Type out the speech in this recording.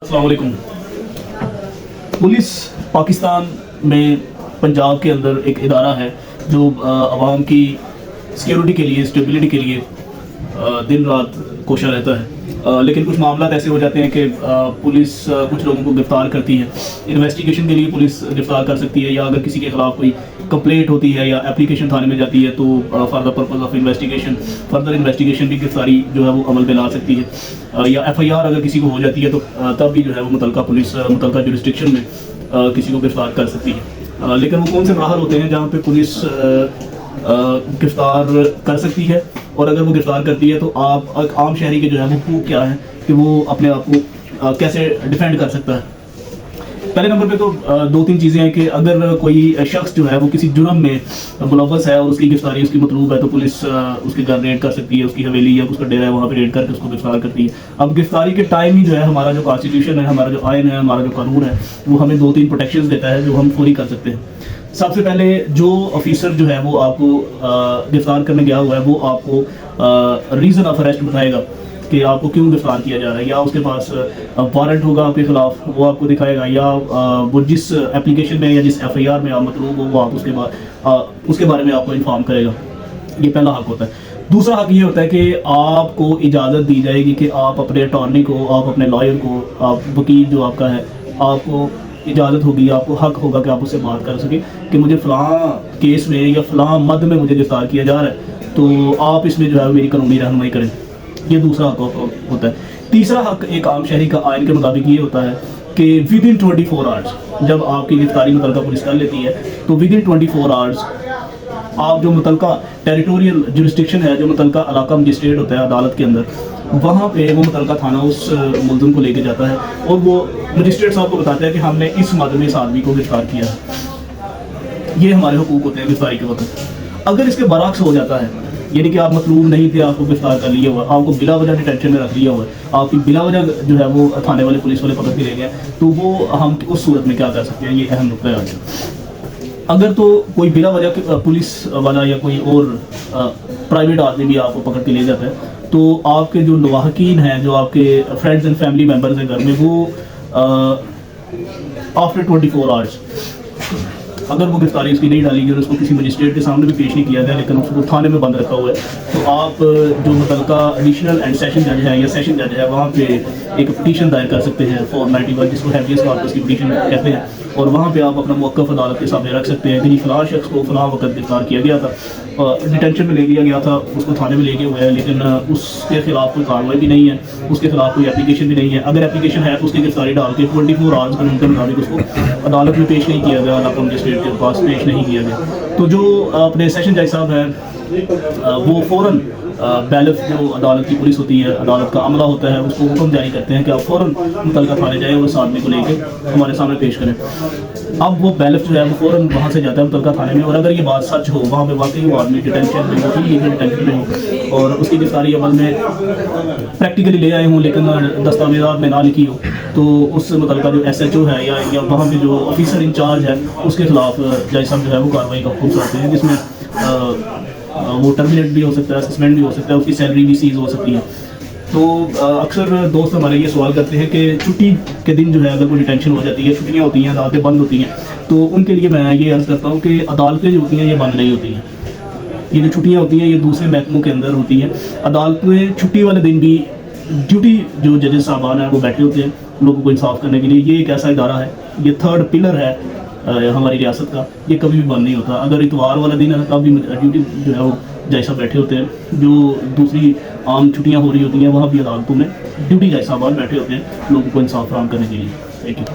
अस्सलाम वालेकुम। पुलिस पाकिस्तान में पंजाब के अंदर एक इदारा है जो आवाम की सिक्योरिटी के लिए, स्टेबिलिटी के लिए दिन रात कोशा रहता है। लेकिन कुछ मामला ऐसे हो जाते हैं कि पुलिस कुछ लोगों को गिरफ्तार करती है। इन्वेस्टिगेशन के लिए पुलिस गिरफ्तार कर सकती है, या अगर किसी के खिलाफ कोई कंप्लेंट होती है या एप्लीकेशन थाने में जाती है तो for the purpose of investigation, further investigation भी गिरफ्तारी जो है वो अमल में ला सकती है। या FIR अगर किसी को हो जाती है तो तब भी जो है वो मुतलका पुलिस मुतलका जुरिस्डिक्शन में किसी को गिरफ्तार कर सकती है। लेकिन वो कौन से मराहल होते हैं जहाँ पे पुलिस गिरफ्तार कर सकती है, और अगर वो गिरफ्तार करती है तो आप आम शहरी के जो है वो हकूक़ क्या है कि वो अपने आप को कैसे डिफेंड कर सकता है। पहले नंबर पे तो दो तीन चीज़ें हैं कि अगर कोई शख्स जो है वो किसी जुर्म में मुलव्वस है और उसकी गिरफ्तारी उसकी मतलूब है तो पुलिस उसके घर रेड कर सकती है, उसकी हवेली या उसका डेरा है वहाँ पे रेड करके उसको गिरफ्तार करती है। अब गिरफ्तारी के टाइम ही जो है हमारा जो कॉन्स्टिट्यूशन है, हमारा जो आइन है, हमारा जो कानून है, वो हमें दो तीन प्रोटेक्शंस देता है जो हम पूरी कर सकते हैं। सबसे पहले जो ऑफिसर जो है वो आपको गिरफ्तार करने गया हुआ है वो आपको रीज़न ऑफ अरेस्ट बताएगा कि आपको क्यों गिरफ्तार किया जा रहा है, या उसके पास वारंट होगा आपके खिलाफ वो आपको दिखाएगा, या वो जिस एप्लीकेशन में या जिस FIR में आप मतलूब हो वो आप उसके बारे में आपको इन्फॉर्म करेगा। ये पहला हक होता है। दूसरा हक ये होता है कि आपको इजाज़त दी जाएगी कि आप अपने अटॉर्नी को, आप अपने लॉयर को, आप वकील जो आपका है, आपको इजाज़त होगी, आपको हक होगा कि आप उससे बात कर सकें कि मुझे फ़लाँ केस में या फ़लाँ मद में मुझे गिरफ्तार किया जा रहा है तो आप इसमें जो है मेरी कानूनी रहनुमाई करें। ये दूसरा हक होता है। तीसरा हक एक आम शहरी का आइन के मुताबिक ये होता है कि विदिन 24 आवर्स जब आपकी गिरफ्तारी मुतलका पुलिस कर लेती है तो विदिन 24 आवर्स आप जो मुतलका टेरिटोरियल जुरिस्डिक्शन है, जो मुतलका इलाका मजिस्ट्रेट होता है अदालत के अंदर, वहाँ पे वो मुतलका थाना उस मुलज़िम को लेके जाता है और वो मजिस्ट्रेट साहब को बताता है कि हमने इस मद में इस आदमी को गिरफ्तार किया है। ये हमारे हुकूक होते हैं गिरफ्तारी के वक्त। अगर इसके बरअक्स हो जाता है, यानी कि आप मतलूब नहीं थे, आपको गिरफ्तार कर लिया हुआ, आपको बिला वजह डिटेंशन में रख लिया हुआ है, आपकी बिला वजह जो है वो थाने वाले पुलिस वाले पकड़ के ले गए, तो वो हम उस सूरत में क्या कर सकते हैं, ये अहम नुकता है आज। अगर तो कोई बिला वजह पुलिस वाला या कोई और प्राइवेट आदमी भी आपको पकड़ के ले जाता है तो आपके जो लवाहकीन हैं, जो आपके फ्रेंड्स एंड फैमिली मेम्बर्स हैं घर में, वो आफ्टर 24 आवर्स अगर वो गिरफ्तारी उसकी नहीं डाली गई और उसको किसी मजिस्ट्रेट के सामने भी पेश नहीं किया गया लेकिन उसको थाने में बंद रखा हुआ है, तो आप जो मुतलका एडिशनल एंड सेशन जज है या सेशन जज है वहाँ पे एक पिटीशन दायर कर सकते हैं 491, जिसको हैबियस कॉर्पस की पिटीशन कहते हैं, और वहाँ पे आप अपना मौक़िफ़ अदालत के सामने रख सकते हैं कि फ़लाँ शख्स को फ़लाँ वक्त गिरफ्तार किया गया था, डिटेंशन में ले लिया गया था, उसको थाने में ले गए हुए हैं, लेकिन उसके खिलाफ कोई कार्रवाई भी नहीं है, उसके खिलाफ कोई एप्लीकेशन भी नहीं है। अगर एप्लीकेशन है तो उसकी गिरफ्तारी डाल के 24 आवर्स कानून के मुताबिक उसको अदालत में पेश नहीं किया गया, इलाका मजिस्ट्रेट के पास पेश नहीं किया गया, तो जो अपने सेशन जज साहब हैं वो फ़ौरन बैलेफ जो अदालत की पुलिस होती है, अदालत का अमला होता है, उसको हुक्म जारी करते हैं कि आप फ़ौरन मुतलका थाने जाएँ और उस आदमी को लेकर हमारे सामने पेश करें। अब वो बैलेफ जो है वो फ़ौरन वहाँ से जाता है मुतलका थाने में, और अगर ये बात सच हो, वहाँ पे वाकई वो आदमी डिटेंशन में हो, इलीगल डिटेंशन में हो और उसकी गिरफ्तारी अमल में प्रैक्टिकली ले आए हों लेकिन दस्तावेज़ात में ना लिखी हो, तो उस मुतलका जो SHO है या वहाँ पे जो ऑफिसर इंचार्ज है उसके खिलाफ जज साहब जो है वो कार्रवाई का हुक्म करते हैं, जिसमें वो टर्मिनेट भी हो सकता है, सस्पेंड भी हो सकता है, उसकी सैलरी भी सीज हो सकती है। तो अक्सर दोस्त हमारे ये सवाल करते हैं कि छुट्टी के दिन जो है अगर कोई डिटेंशन हो जाती है, छुट्टियाँ होती हैं, अदालतें बंद होती हैं, तो उनके लिए मैं ये अर्ज़ करता हूँ कि अदालतें जो होती हैं ये बंद नहीं होती हैं। ये जो छुट्टियाँ होती हैं ये दूसरे महकमों के अंदर होती हैं। अदालतें छुट्टी वाले दिन भी ड्यूटी जो जजेस साहबान हैं वो बैठे होते हैं लोगों को इंसाफ करने के लिए। ये एक ऐसा इदारा है, ये थर्ड पिलर है हमारी रियासत का, ये कभी भी बंद नहीं होता। अगर इतवार वाला दिन है तब भी ड्यूटी जो है वो जज साहब बैठे होते हैं, जो दूसरी आम छुट्टियां हो रही होती हैं वहाँ भी अदालतों में ड्यूटी जज साहबान बैठे होते हैं लोगों को इंसाफ फराहम करने के लिए। Thank you.